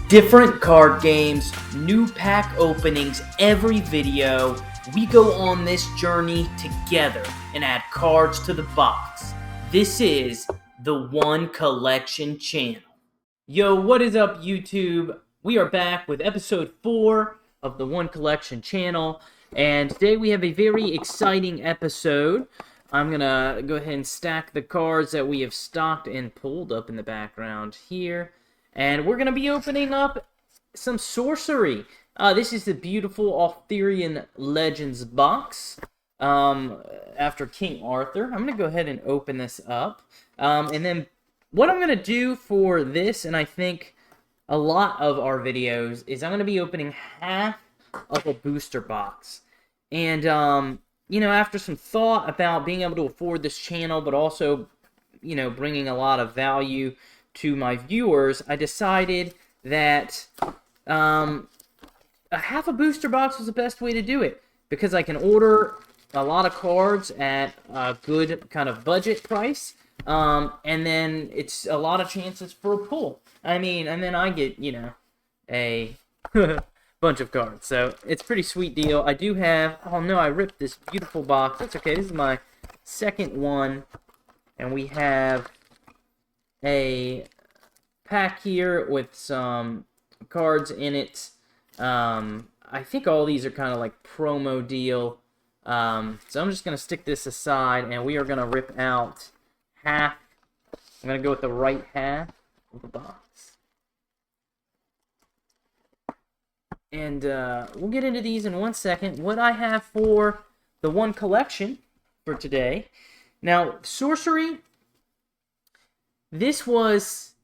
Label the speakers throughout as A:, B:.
A: Different card games, new pack openings every video. We go on this journey together and add cards to the box. This is the One Collection channel. Yo, what is up, YouTube? We are back with episode 4 of the One Collection channel, and today we have a very exciting episode. I'm gonna go ahead and stack the cards that we have stocked and pulled up in the background here. And we're going to be opening up some sorcery. This is the beautiful Arthurian Legends box after King Arthur. I'm going to go ahead and open this up. And then what I'm going to do for this, and I think a lot of our videos, is I'm going to be opening half of a booster box. And, you know, after some thought about being able to afford this channel, but also, you know, bringing a lot of value to my viewers, I decided that a half a booster box was the best way to do it, because I can order a lot of cards at a good kind of budget price, and then it's a lot of chances for a pull. I mean, and then I get, you know, a bunch of cards, so it's a pretty sweet deal. I do have, oh no, I ripped this beautiful box. That's okay, this is my second one, and we have a pack here with some cards in it. I think all these are kind of like promo deal. So I'm just going to stick this aside, and we are going to rip out half. I'm going to go with the right half of the box. And we'll get into these in 1 second. What I have for the One Collection for today. Now, Sorcery, This was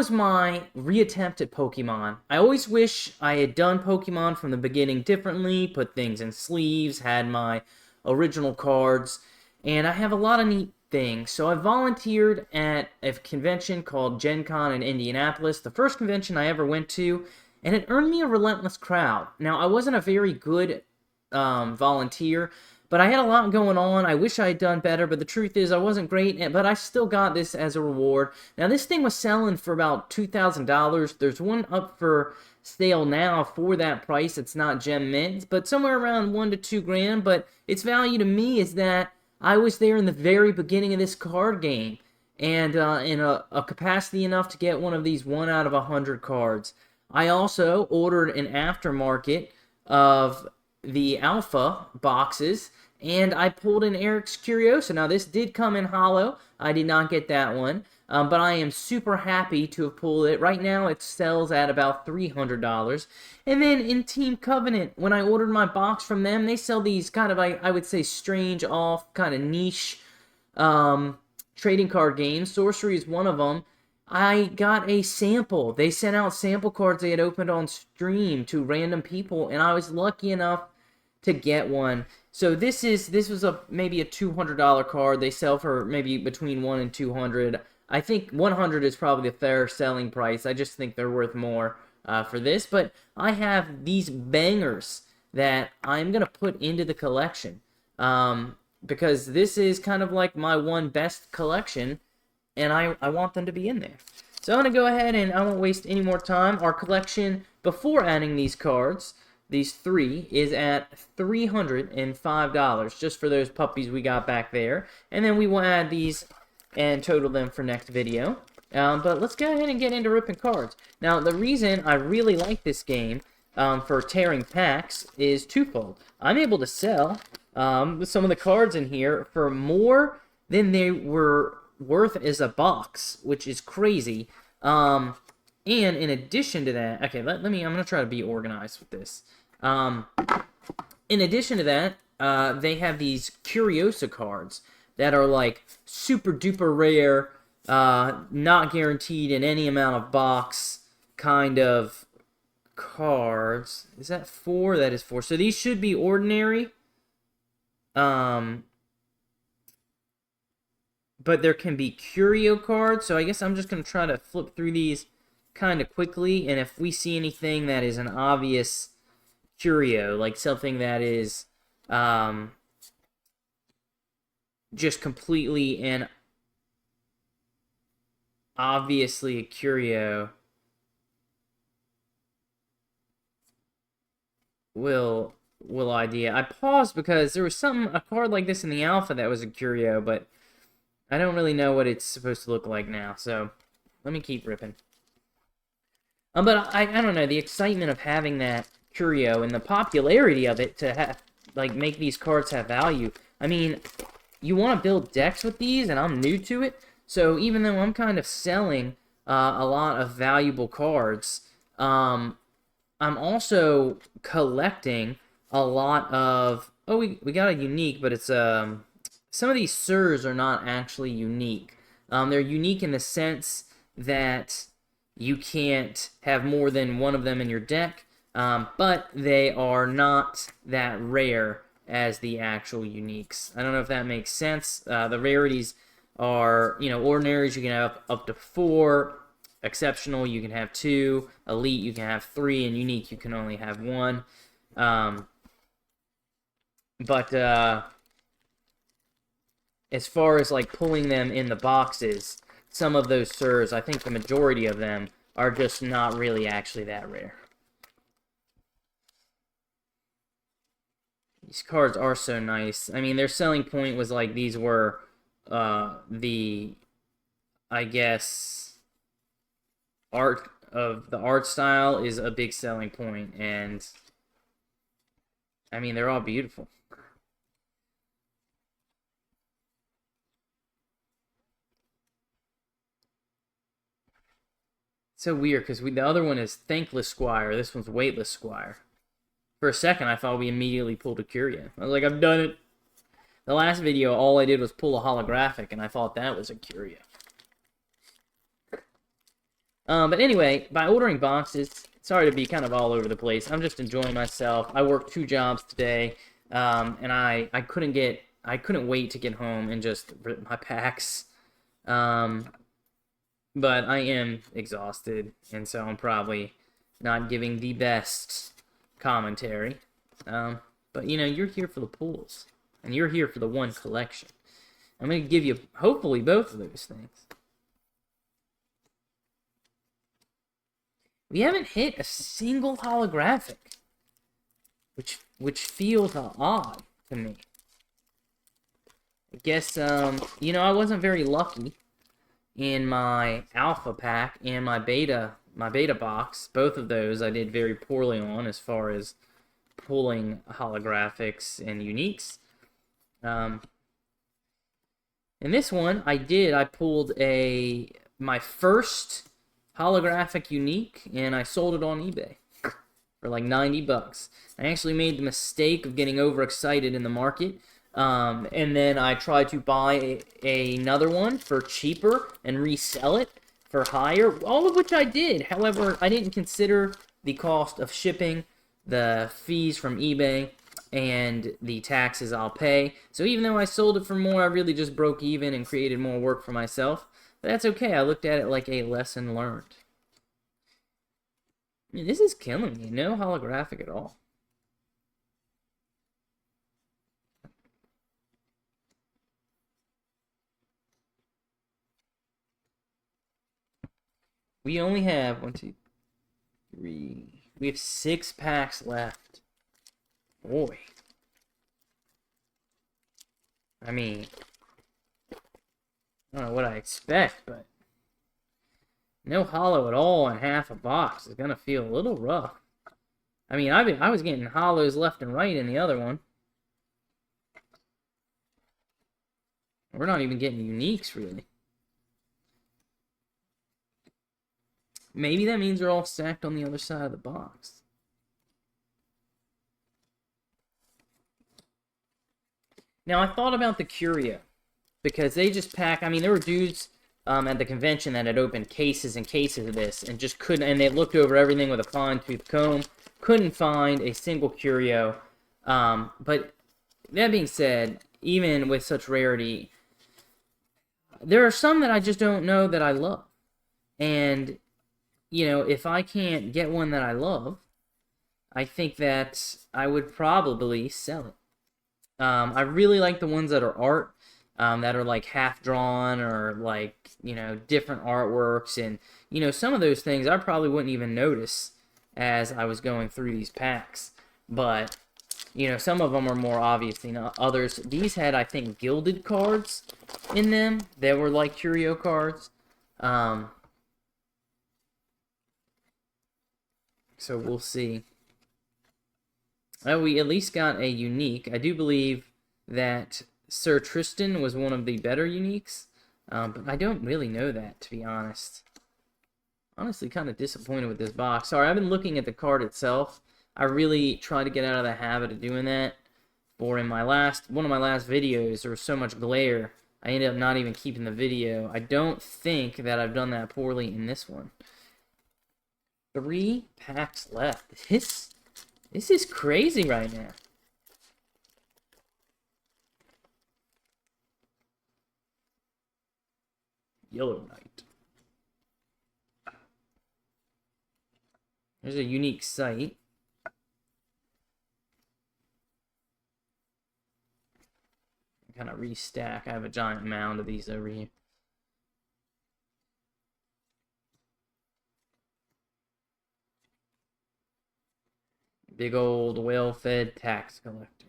A: my reattempt at Pokemon. I always wish I had done Pokemon from the beginning differently, put things in sleeves, had my original cards, and I have a lot of neat things. So I volunteered at a convention called Gen Con in Indianapolis, the first convention I ever went to, and it earned me a relentless crowd. Now, I wasn't a very good volunteer, but I had a lot going on. I wish I had done better, but the truth is I wasn't great, but I still got this as a reward. Now, this thing was selling for about $2,000. There's one up for sale now for that price. It's not gem mint, but somewhere around $1 to $2 grand. But its value to me is that I was there in the very beginning of this card game, and in a capacity enough to get one of these 1 out of 100 cards. I also ordered an aftermarket of the alpha boxes, and I pulled in Eric's Curiosa. Now, this did come in hollow. I did not get that one, but I am super happy to have pulled it. Right now, it sells at about $300. And then in Team Covenant, when I ordered my box from them, they sell these kind of, I would say, strange, off, kind of niche trading card games. Sorcery is one of them. I got a sample. They sent out sample cards they had opened on stream to random people, and I was lucky enough to get one. So this was maybe a $200 card. They sell for maybe between $100 and $200. I think $100 is probably the fair selling price. I just think they're worth more for this. But I have these bangers that I'm gonna put into the collection because this is kind of like my one best collection, and I want them to be in there. So I'm going to go ahead, and I won't waste any more time. Our collection, before adding these cards, these 3, is at $305, just for those puppies we got back there. And then we will add these and total them for next video. But let's go ahead and get into ripping cards. Now, the reason I really like this game for tearing packs is twofold. I'm able to sell some of the cards in here for more than they were worth as a box, which is crazy. And in addition to that, okay, I'm gonna try to be organized with this. In addition to that, they have these Curiosa cards that are like super duper rare, not guaranteed in any amount of box kind of cards. Is that 4? That is 4. So these should be ordinary. But there can be curio cards, so I guess I'm just going to try to flip through these kind of quickly, and if we see anything that is an obvious curio, like something that is just completely and obviously a curio, will idea. I paused because there was a card like this in the alpha that was a curio, but I don't really know what it's supposed to look like now, so let me keep ripping. But I don't know, the excitement of having that curio and the popularity of it to have, like, make these cards have value. I mean, you want to build decks with these, and I'm new to it, so even though I'm kind of selling a lot of valuable cards, I'm also collecting a lot of... Oh, we got a unique, but it's... some of these Sirs are not actually unique. They're unique in the sense that you can't have more than one of them in your deck, but they are not that rare as the actual uniques. I don't know if that makes sense. The rarities are, ordinaries you can have up to 4, exceptional you can have 2, elite you can have 3, and unique you can only have 1. But as far as like pulling them in the boxes, some of those Sirs, I think the majority of them are just not really actually that rare. These cards are so nice. I mean, their selling point was like these were the, I guess, art of the art style is a big selling point, and I mean, they're all beautiful. So weird, because the other one is Thankless Squire. This one's Weightless Squire. For a second, I thought we immediately pulled a Curio. I was like, I've done it. The last video, all I did was pull a holographic, and I thought that was a Curio. But anyway, by ordering boxes, sorry to be kind of all over the place. I'm just enjoying myself. I worked 2 jobs today, and I couldn't wait to get home and just rip my packs. But I am exhausted, and so I'm probably not giving the best commentary. But, you're here for the pulls, and you're here for the one collection. I'm going to give you, hopefully, both of those things. We haven't hit a single holographic, which feels odd to me. I guess, I wasn't very lucky in my alpha pack and my beta box. Both of those I did very poorly on as far as pulling holographics and uniques. In this one, I pulled my first holographic unique, and I sold it on eBay for like $90. I actually made the mistake of getting overexcited in the market. And then I tried to buy another one for cheaper and resell it for higher, all of which I did. However, I didn't consider the cost of shipping, the fees from eBay, and the taxes I'll pay. So even though I sold it for more, I really just broke even and created more work for myself. But that's okay. I looked at it like a lesson learned. I mean, this is killing me. No holographic at all. We only have 1, 2, 3. We have 6 packs left. Boy. I mean, I don't know what I expect, but no hollow at all in half a box is gonna feel a little rough. I mean, I was getting hollows left and right in the other one. We're not even getting uniques, really. Maybe that means they're all stacked on the other side of the box. Now, I thought about the Curio, because they just pack... I mean, there were dudes at the convention that had opened cases and cases of this, and just couldn't... And they looked over everything with a fine-tooth comb, couldn't find a single Curio. But that being said, even with such rarity, there are some that I just don't know that I love. And... if I can't get one that I love, I think that I would probably sell it. I really like the ones that are art, that are like half drawn or like, different artworks. And, some of those things I probably wouldn't even notice as I was going through these packs. but you know, some of them are more obvious than others. These had, I think, gilded cards in them. They were like curio cards. So we'll see. We at least got a unique. I do believe that Sir Tristan was one of the better uniques, but I don't really know that, to be honest. Honestly, kind of disappointed with this box. Sorry, I've been looking at the card itself. I really try to get out of the habit of doing that. For in my one of my last videos, there was so much glare, I ended up not even keeping the video. I don't think that I've done that poorly in this one. 3 packs left. This is crazy right now. Yellow Knight. There's a unique sight. Kind of restack. I have a giant mound of these over here. Big old well-fed tax collector.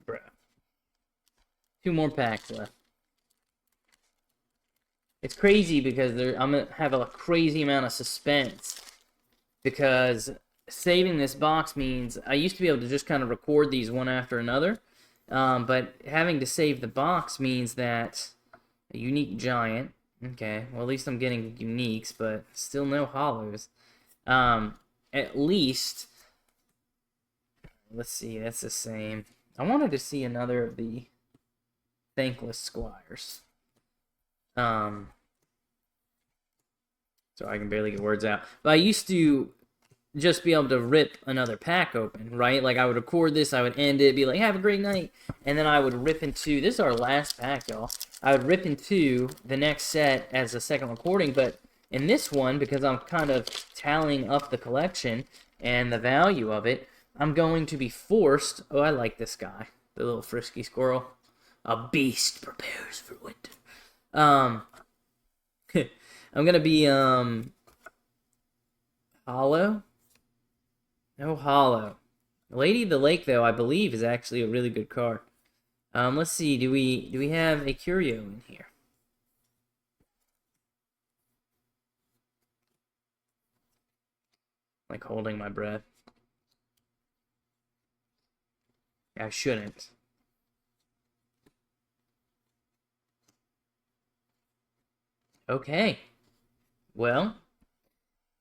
A: Bruh. 2 more packs left. It's crazy because I'm going to have a crazy amount of suspense. Because saving this box means I used to be able to just kind of record these one after another. But having to save the box means that a unique giant. Okay, well, at least I'm getting uniques, but still no hollows. At least, let's see, that's the same. I wanted to see another of the Thankless Squires. So I can barely get words out. But I used to just be able to rip another pack open, right? Like, I would record this, I would end it, be like, have a great night, and then I would rip into, this is our last pack, y'all. I would rip into the next set as a second recording, but in this one, because I'm kind of tallying up the collection and the value of it, I'm going to be forced, oh, I like this guy, the little frisky squirrel. A beast prepares for winter. I'm gonna be, hollow? No hollow. Lady of the Lake, though, I believe is actually a really good card. Let's see, do we have a curio in here? Like holding my breath. I shouldn't. Okay. Well,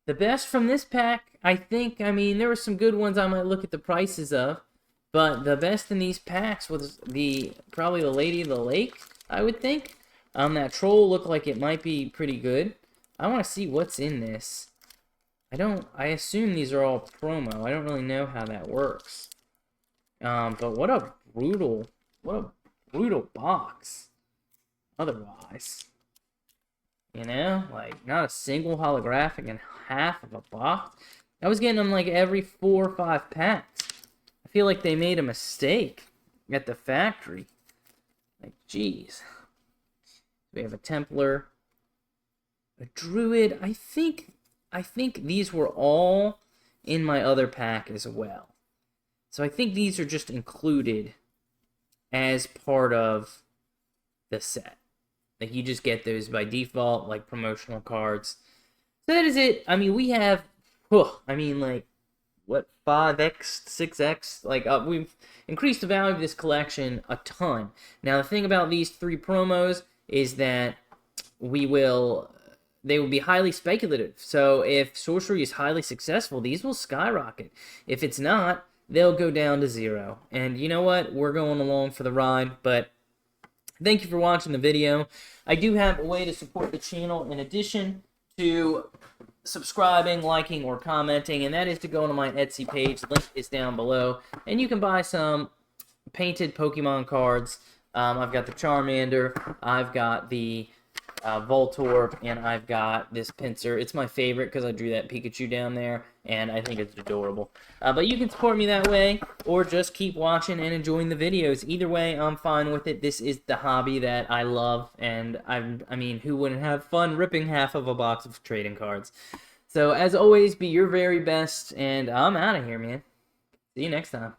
A: the best from this pack, I think, I mean, there were some good ones I might look at the prices of, but the best in these packs was probably the Lady of the Lake, I would think. That troll looked like it might be pretty good. I want to see what's in this. I assume these are all promo. I don't really know how that works. But what a brutal box. Otherwise. You know, like, not a single holographic in half of a box. I was getting them, like, every 4 or 5 packs. I feel like they made a mistake at the factory. Like, jeez. We have a Templar. A Druid. I think these were all in my other pack as well. So I think these are just included as part of the set. Like, you just get those by default, like, promotional cards. So that is it. I mean, we have, like, what, 5x, 6x? Like, we've increased the value of this collection a ton. Now, the thing about these 3 promos is that they will be highly speculative. So, if Sorcery is highly successful, these will skyrocket. If it's not, they'll go down to 0. And you know what? We're going along for the ride, but thank you for watching the video. I do have a way to support the channel in addition to subscribing, liking, or commenting, and that is to go to my Etsy page. Link is down below, and you can buy some painted Pokemon cards. I've got the Charmander, I've got the Voltorb, and I've got this Pinsir. It's my favorite because I drew that Pikachu down there, and I think it's adorable. But you can support me that way, or just keep watching and enjoying the videos. Either way, I'm fine with it. This is the hobby that I love, and I mean, who wouldn't have fun ripping half of a box of trading cards? So, as always, be your very best, and I'm out of here, man. See you next time.